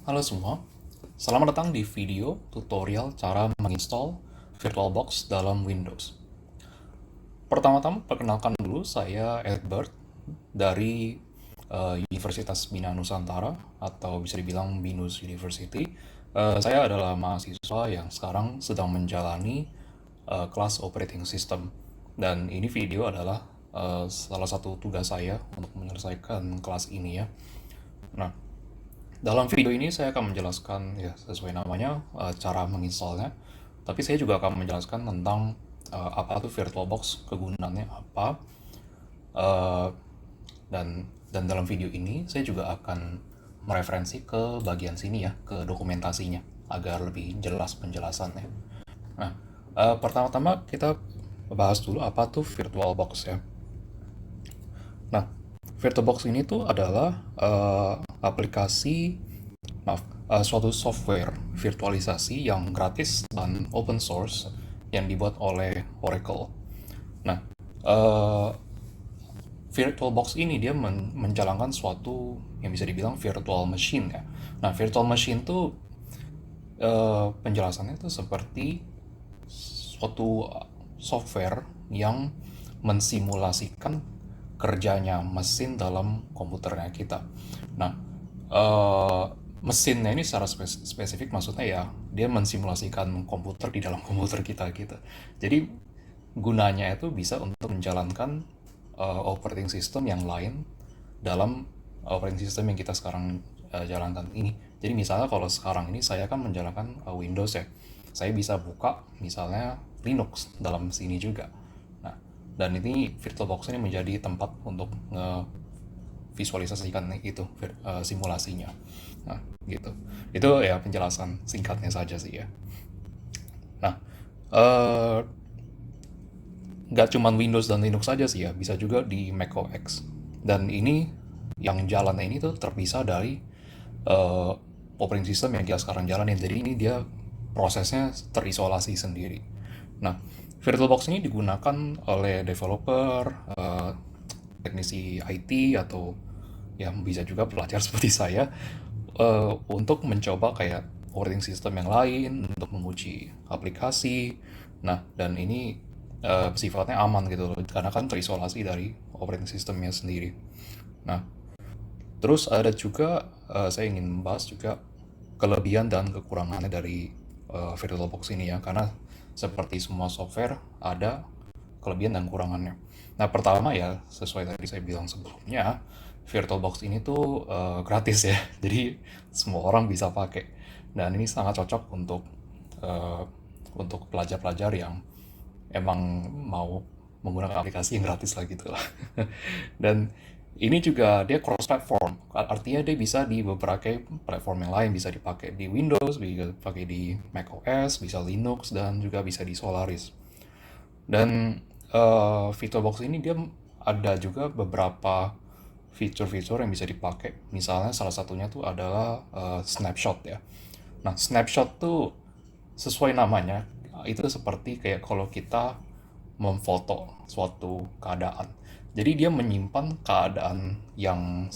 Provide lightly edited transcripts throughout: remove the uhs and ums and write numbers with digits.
Halo semua, selamat datang di video tutorial cara menginstal VirtualBox dalam Windows. Pertama-tama perkenalkan dulu, saya Edward dari Universitas Bina Nusantara atau bisa dibilang BINUS University. Saya adalah mahasiswa yang sekarang sedang menjalani kelas operating system, dan ini video adalah salah satu tugas saya untuk menyelesaikan kelas ini ya. Nah, dalam video ini saya akan menjelaskan ya sesuai namanya cara menginstalnya. Tapi saya juga akan menjelaskan tentang apa itu VirtualBox, kegunaannya apa, eh, dan dalam video ini saya juga akan mereferensi ke bagian sini ya, ke dokumentasinya agar lebih jelas penjelasannya. Nah, pertama-tama kita bahas dulu apa tuh VirtualBox ya. Nah, VirtualBox ini tuh adalah aplikasi, maaf, suatu software virtualisasi yang gratis dan open source yang dibuat oleh Oracle. Nah, eh, VirtualBox ini dia menjalankan suatu yang bisa dibilang virtual machine ya. Nah, virtual machine tuh penjelasannya tuh seperti suatu software yang mensimulasikan kerjanya mesin dalam komputernya kita. Nah, eh, mesinnya ini secara spesifik maksudnya ya dia mensimulasikan komputer di dalam komputer kita gitu. Jadi gunanya itu bisa untuk menjalankan operating system yang lain dalam operating system yang kita sekarang jalankan ini. Jadi misalnya kalau sekarang ini saya kan menjalankan Windows ya, saya bisa buka misalnya Linux dalam sini juga. Nah, dan ini VirtualBox ini menjadi tempat untuk visualisasikan itu simulasinya. Nah, gitu. Itu ya penjelasan singkatnya saja sih ya. Nah, eh, nggak cuma Windows dan Linux saja sih ya, bisa juga di macOS. Dan ini yang jalannya ini tuh terpisah dari eh, operating system yang kita sekarang jalanin. Jadi ini dia prosesnya terisolasi sendiri. Nah, VirtualBox ini digunakan oleh developer, teknisi IT atau yang bisa juga pelajar seperti saya untuk mencoba kayak operating system yang lain untuk menguji aplikasi. Nah, dan ini sifatnya aman gitu loh, karena kan terisolasi dari operating systemnya sendiri. Nah, terus ada juga saya ingin membahas juga kelebihan dan kekurangannya dari VirtualBox ini ya, karena seperti semua software ada kelebihan dan kekurangannya. Nah, pertama ya sesuai tadi saya bilang sebelumnya, VirtualBox ini tuh gratis ya, jadi semua orang bisa pakai. Dan ini sangat cocok eh, untuk pelajar-pelajar yang emang mau menggunakan aplikasi yang gratis lah gitu lah. Dan ini juga dia cross platform, artinya dia bisa di beberapa platform yang lain, bisa dipakai di Windows, bisa dipakai di macOS, bisa Linux, dan juga bisa di Solaris. Dan VirtualBox ini dia ada juga beberapa fitur-fitur yang bisa dipakai. Misalnya salah satunya tuh adalah snapshot ya. Nah, snapshot tuh sesuai namanya, itu seperti kayak kalau kita memfoto suatu keadaan. Jadi dia menyimpan keadaan yang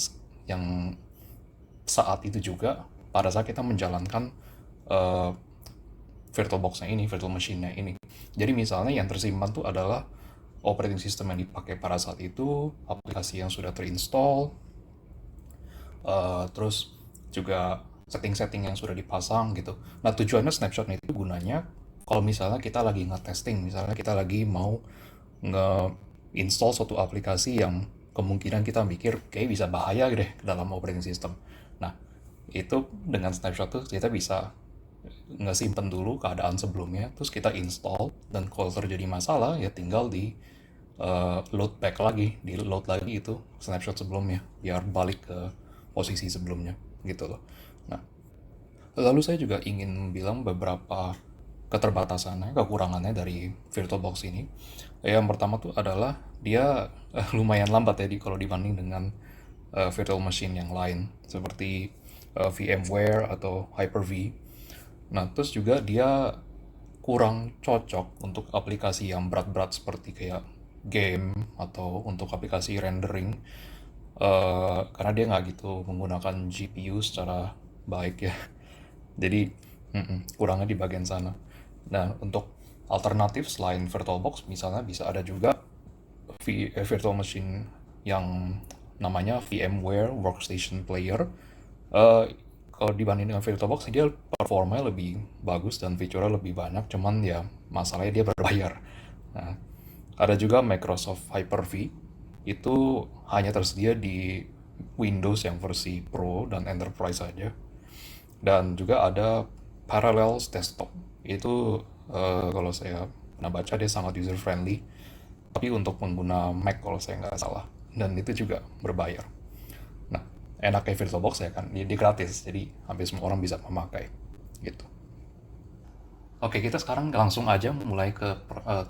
saat itu juga pada saat kita menjalankan eh, VirtualBox-nya ini, virtual machine-nya ini. Jadi misalnya yang tersimpan tuh adalah operating system yang dipakai pada saat itu, aplikasi yang sudah terinstall, terus juga setting-setting yang sudah dipasang gitu. Nah, tujuannya snapshot itu gunanya kalau misalnya kita lagi nge-testing, misalnya kita lagi mau nge-install suatu aplikasi yang kemungkinan kita mikir kayak bisa bahaya deh ke dalam operating system. Nah, itu dengan snapshot tuh kita bisa nge-simpen dulu keadaan sebelumnya, terus kita install, dan kalau terjadi masalah ya tinggal di load back lagi, di load lagi itu snapshot sebelumnya biar balik ke posisi sebelumnya gitu loh. Nah, lalu saya juga ingin bilang beberapa keterbatasannya, kekurangannya dari VirtualBox ini. Yang pertama tuh adalah dia lumayan lambat ya kalau dibanding dengan virtual machine yang lain seperti VMware atau Hyper-V. Nah, terus juga dia kurang cocok untuk aplikasi yang berat-berat seperti kayak game atau untuk aplikasi rendering, karena dia nggak gitu menggunakan GPU secara baik ya. Jadi kurangnya di bagian sana. Nah, untuk alternatif selain VirtualBox, misalnya bisa ada juga virtual machine yang namanya VMware Workstation Player. Eh, Kalau dibanding dengan VirtualBox, dia performanya lebih bagus dan fiturnya lebih banyak, cuman ya masalahnya dia berbayar. Nah, ada juga Microsoft Hyper-V, itu hanya tersedia di Windows yang versi Pro dan Enterprise saja. Dan juga ada Parallels Desktop, itu kalau saya pernah baca dia sangat user friendly, tapi untuk pengguna Mac kalau saya nggak salah, dan itu juga berbayar. Nah, enaknya VirtualBox ya kan, dia gratis, jadi hampir semua orang bisa memakai gitu. Oke, kita sekarang langsung aja mulai ke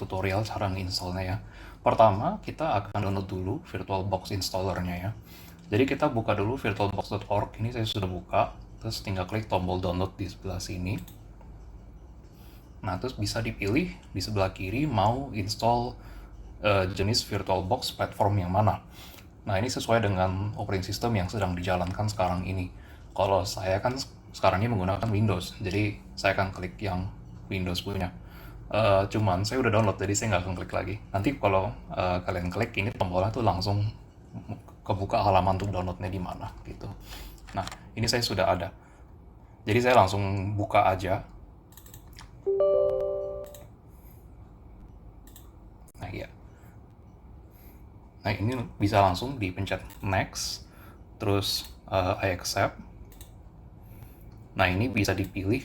tutorial cara nginstallnya ya. Pertama, kita akan download dulu VirtualBox installernya ya. Jadi kita buka dulu virtualbox.org, ini saya sudah buka, terus tinggal klik tombol download di sebelah sini. Nah, terus bisa dipilih di sebelah kiri mau install jenis VirtualBox platform yang mana. Nah, ini sesuai dengan operating system yang sedang dijalankan sekarang ini. Kalau saya kan sekarang ini menggunakan Windows, jadi saya akan klik yang Windows punya. Cuman saya udah download, jadi saya nggak akan klik lagi. Nanti kalau kalian klik ini tombolnya tuh langsung kebuka halaman untuk downloadnya di mana gitu. Nah, ini saya sudah ada. Jadi saya langsung buka aja. Nah, iya. Nah, ini bisa langsung dipencet next, terus I accept. Nah, ini bisa dipilih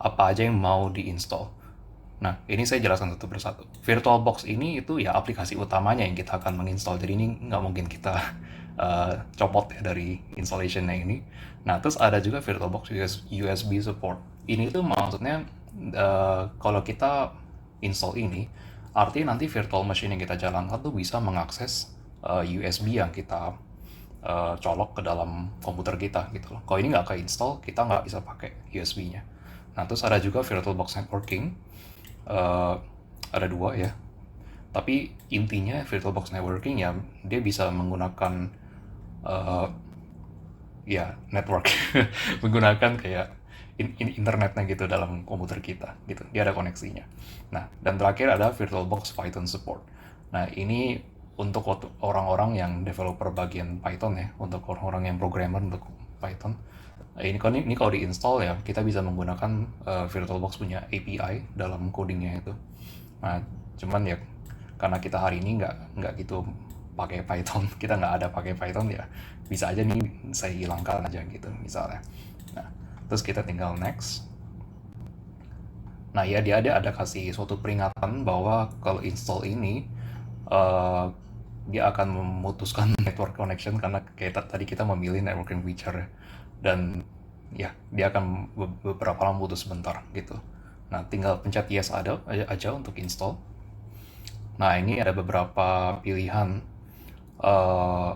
apa aja yang mau diinstal. Nah, ini saya jelaskan satu persatu. VirtualBox ini itu ya aplikasi utamanya yang kita akan menginstal. Jadi ini nggak mungkin kita copot ya dari installationnya ini. Nah, terus ada juga VirtualBox USB support. Ini tuh maksudnya kalau kita install ini, artinya nanti virtual machine yang kita jalankan tuh bisa mengakses USB yang kita colok ke dalam komputer kita gitu loh. Kalau ini nggak ke-install, kita nggak bisa pakai USB-nya. Nah, terus ada juga VirtualBox Networking. Eh, ada dua ya. Tapi intinya VirtualBox Networking ya dia bisa menggunakan eh, ya network, menggunakan kayak internetnya gitu dalam komputer kita gitu. Dia ada koneksinya. Nah, dan terakhir ada VirtualBox Python support. Nah, ini untuk orang-orang yang developer bagian Python ya, untuk orang-orang yang programmer untuk Python. Nah, ini kalau diinstal ya kita bisa menggunakan VirtualBox punya API dalam codingnya itu. Nah, cuman ya karena kita hari ini nggak gitu pakai Python, kita nggak ada pakai Python ya bisa aja nih saya hilangkan aja gitu misalnya. Nah, terus kita tinggal next. Nah, ya dia ada kasih suatu peringatan bahwa kalau install ini eh, dia akan memutuskan network connection karena kayak tadi kita memilih networking feature dan ya dia akan beberapa lama putus sebentar gitu. Nah, tinggal pencet yes aja untuk install. Nah, ini ada beberapa pilihan. Eh,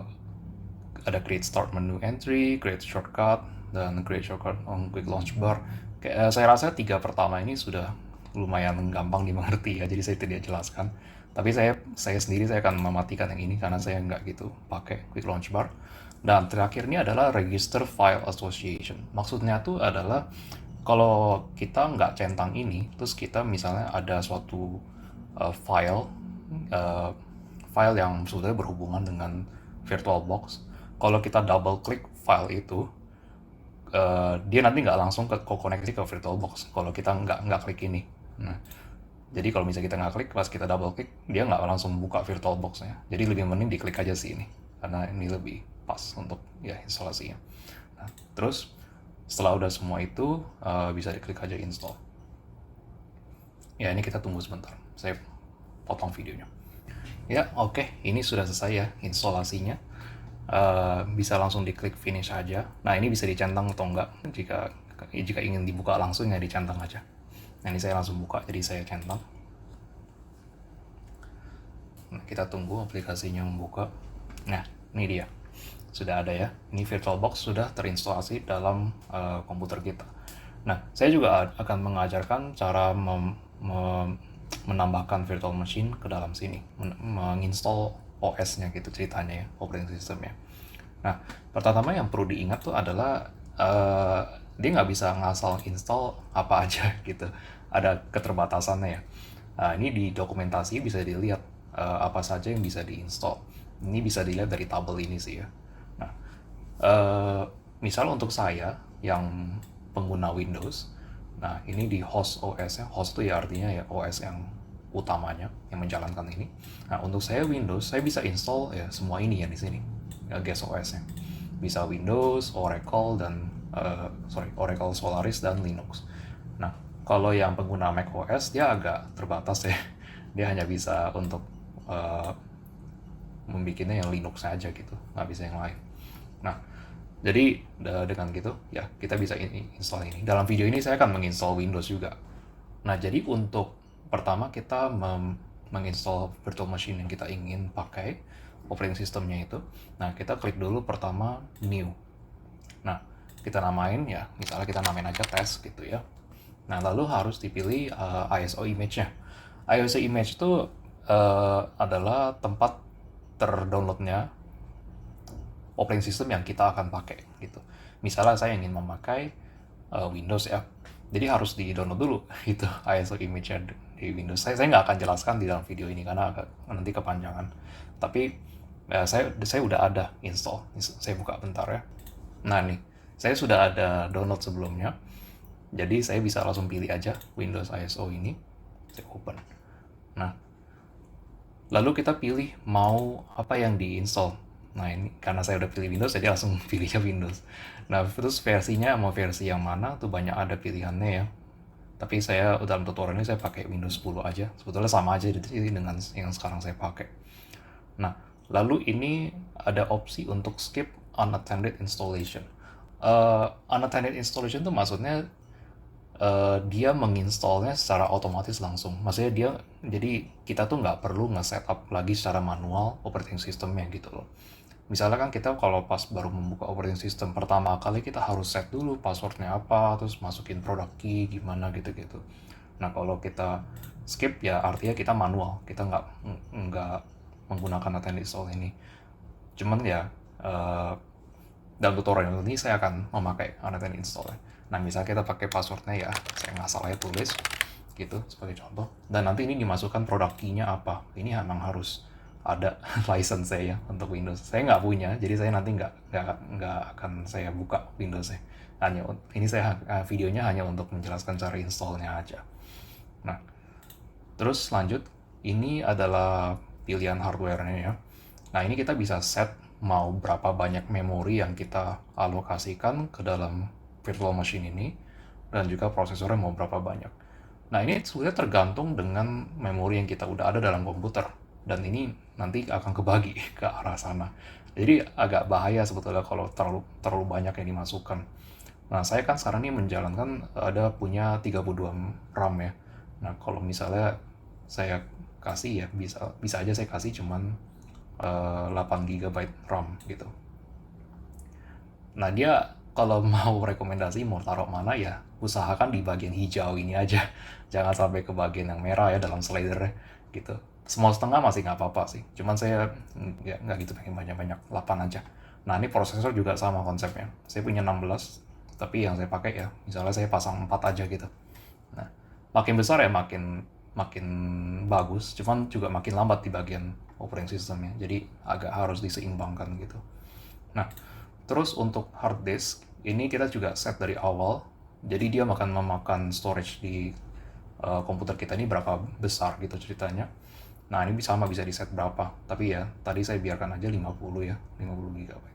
ada create start menu entry, create shortcut, dan create shortcut on quick launch bar. Saya rasa tiga pertama ini sudah lumayan gampang dimengerti ya, jadi saya tidak jelaskan. Tapi saya sendiri saya akan mematikan yang ini karena saya nggak gitu pakai quick launch bar. Dan terakhir ini adalah register file association. Maksudnya tuh adalah kalau kita nggak centang ini, terus kita misalnya ada suatu file uh, file yang sebetulnya berhubungan dengan VirtualBox. Kalau kita double klik file itu, dia nanti nggak langsung ke koneksi ke VirtualBox. Kalau kita nggak klik ini. Nah, jadi kalau misalnya kita nggak klik, pas kita double klik, dia nggak langsung buka VirtualBox-nya. Jadi lebih mending diklik aja sih ini, karena ini lebih pas untuk ya instalasinya. Nah, terus setelah udah semua itu, bisa diklik aja install. Ya, ini kita tunggu sebentar. Saya potong videonya. Ya, oke. Ini sudah selesai ya instalasinya. Bisa langsung diklik finish aja. Nah, ini bisa dicentang atau enggak. Jika ingin dibuka langsung ya dicentang aja. Nah, ini saya langsung buka, jadi saya centang. Nah, kita tunggu aplikasinya membuka. Nah, ini dia. Sudah ada ya. Ini VirtualBox sudah terinstalasi dalam komputer kita. Nah, saya juga akan mengajarkan cara menambahkan virtual machine ke dalam sini, menginstall OS-nya gitu ceritanya ya, operating system-nya. Nah, pertama yang perlu diingat tuh adalah eh, dia nggak bisa ngasal install apa aja gitu. Ada keterbatasannya ya. Nah, ini di dokumentasi bisa dilihat apa saja yang bisa diinstal. Ini bisa dilihat dari tabel ini sih ya. Nah, eh, misal untuk saya yang pengguna Windows, nah ini di host OS ya, host itu ya artinya ya OS yang utamanya yang menjalankan ini. Nah untuk saya Windows, saya bisa install ya semua ini ya di sini, ya, guest OS-nya. Bisa Windows, Oracle dan Oracle Solaris dan Linux. Nah kalau yang pengguna Mac OS dia agak terbatas ya, dia hanya bisa untuk eh, membikinnya yang Linux saja gitu, nggak bisa yang lain. Nah, jadi dengan gitu ya kita bisa install ini. Dalam video ini saya akan menginstall Windows juga. Nah, jadi untuk pertama kita menginstall virtual machine yang kita ingin pakai operating systemnya itu. Nah, kita klik dulu pertama new. Nah, kita namain ya, misalnya kita namain aja test gitu ya. Nah, lalu harus dipilih ISO image-nya. ISO image itu adalah tempat terdownloadnya operating system yang kita akan pakai gitu. Misalnya saya ingin memakai Windows ya, jadi harus di-download dulu itu ISO image-nya di Windows. Saya nggak akan jelaskan di dalam video ini karena nanti kepanjangan. Tapi saya udah ada install. Saya buka bentar ya. Nah nih, saya sudah ada download sebelumnya. Jadi saya bisa langsung pilih aja Windows ISO ini. Saya open. Nah, lalu kita pilih mau apa yang diinstal. Nah ini karena saya udah pilih Windows, jadi langsung pilihnya Windows. Nah terus versinya mau versi yang mana tuh banyak ada pilihannya ya. Tapi saya dalam tutorial ini saya pakai Windows 10 aja. Sebetulnya sama aja dengan yang sekarang saya pakai. Nah lalu ini ada opsi untuk skip unattended installation. Unattended installation tuh maksudnya dia menginstalnya secara otomatis langsung. Maksudnya dia, jadi kita tuh nggak perlu nge-setup lagi secara manual operating systemnya gitu loh. Misalnya kan kita kalau pas baru membuka operating system pertama kali kita harus set dulu passwordnya apa, terus masukin product key gimana gitu-gitu. Nah kalau kita skip ya artinya kita manual, kita nggak menggunakan attended install ini. Cuman ya dalam tutorial ini saya akan memakai unattended install. Nah, misalnya kita pakai passwordnya ya, saya nggak salah ya tulis gitu sebagai contoh. Dan nanti ini dimasukkan product key-nya apa. Ini memang harus ada license saya untuk Windows. Saya nggak punya, jadi saya nanti nggak akan saya buka Windows-nya. Hanya ini videonya hanya untuk menjelaskan cara installnya aja. Nah, terus lanjut, ini adalah pilihan hardware-nya ya. Nah, ini kita bisa set mau berapa banyak memori yang kita alokasikan ke dalam virtual machine ini, dan juga prosesornya mau berapa banyak. Nah, ini sebenarnya tergantung dengan memori yang kita udah ada dalam komputer, dan ini nanti akan kebagi ke arah sana. Jadi agak bahaya sebetulnya kalau terlalu banyak yang dimasukkan. Nah, saya kan sekarang ini menjalankan ada punya 32 RAM ya. Nah, kalau misalnya saya kasih ya, bisa aja saya kasih cuman 8 GB RAM gitu. Nah, dia kalau mau rekomendasi mau taruh mana ya, usahakan di bagian hijau ini aja. Jangan sampai ke bagian yang merah ya dalam slidernya gitu. Small setengah masih nggak apa-apa sih. Cuman saya nggak gitu pengen banyak-banyak, 8 aja. Nah, ini prosesor juga sama konsepnya. Saya punya 16, tapi yang saya pakai ya, misalnya saya pasang 4 aja gitu. Nah, makin besar ya makin makin bagus, cuman juga makin lambat di bagian operating systemnya. Jadi agak harus diseimbangkan gitu. Nah, terus untuk hard disk, ini kita juga set dari awal. Jadi dia akan memakan storage di komputer kita ini berapa besar gitu ceritanya. Nah, ini sama bisa di set berapa. Tapi ya, tadi saya biarkan aja 50 ya, 50 GB.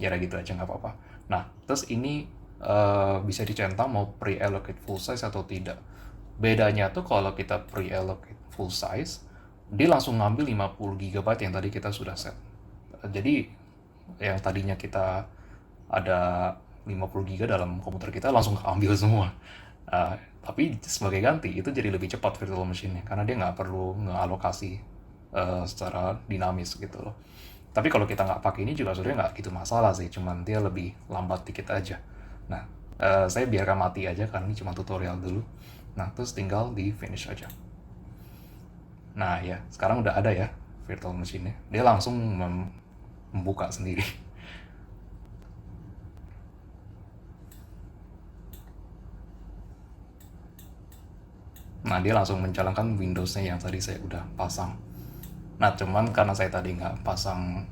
Ya udah gitu aja nggak apa-apa. Nah, terus ini bisa dicentang mau pre-allocate full size atau tidak. Bedanya tuh kalau kita pre-allocate full size, dia langsung ngambil 50 GB yang tadi kita sudah set. Jadi yang tadinya kita ada 50 GB dalam komputer kita langsung keambil semua. Tapi sebagai ganti itu jadi lebih cepat virtual machine-nya karena dia nggak perlu ngealokasi secara dinamis gitu loh. Tapi kalau kita nggak pakai ini juga sebenarnya nggak gitu masalah sih, cuman dia lebih lambat dikit aja. Nah, saya biarkan mati aja karena ini cuma tutorial dulu. Nah, terus tinggal di finish aja. Nah ya, sekarang udah ada ya virtual machine-nya. Dia langsung membuka sendiri. Nah, dia langsung menjalankan Windows-nya yang tadi saya udah pasang. Nah, cuman karena saya tadi nggak pasang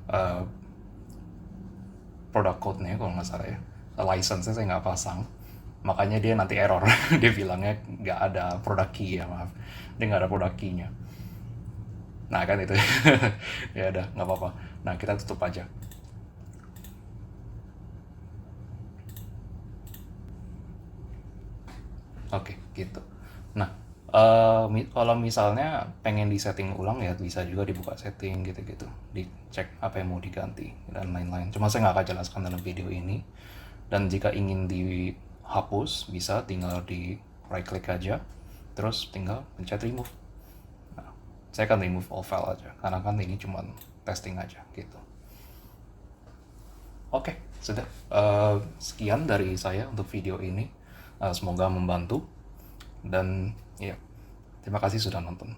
product code-nya kalau nggak salah ya, license-nya saya nggak pasang, makanya dia nanti error. Dia bilangnya nggak ada product key ya, maaf. Dia nggak ada product key-nya. Nah, kan itu. Ya udah, nggak apa-apa. Nah, kita tutup aja. Oke, gitu. Nah, kalau misalnya pengen disetting ulang ya bisa juga dibuka setting gitu-gitu, dicek apa yang mau diganti dan lain-lain. Cuma saya nggak akan jelaskan dalam video ini. Dan jika ingin dihapus, bisa tinggal di right click aja, terus tinggal pencet remove. Nah, saya akan remove all file aja, karena kan ini cuma testing aja gitu. Oke, sudah. Sekian dari saya untuk video ini. Semoga membantu. Dan ya, terima kasih sudah nonton.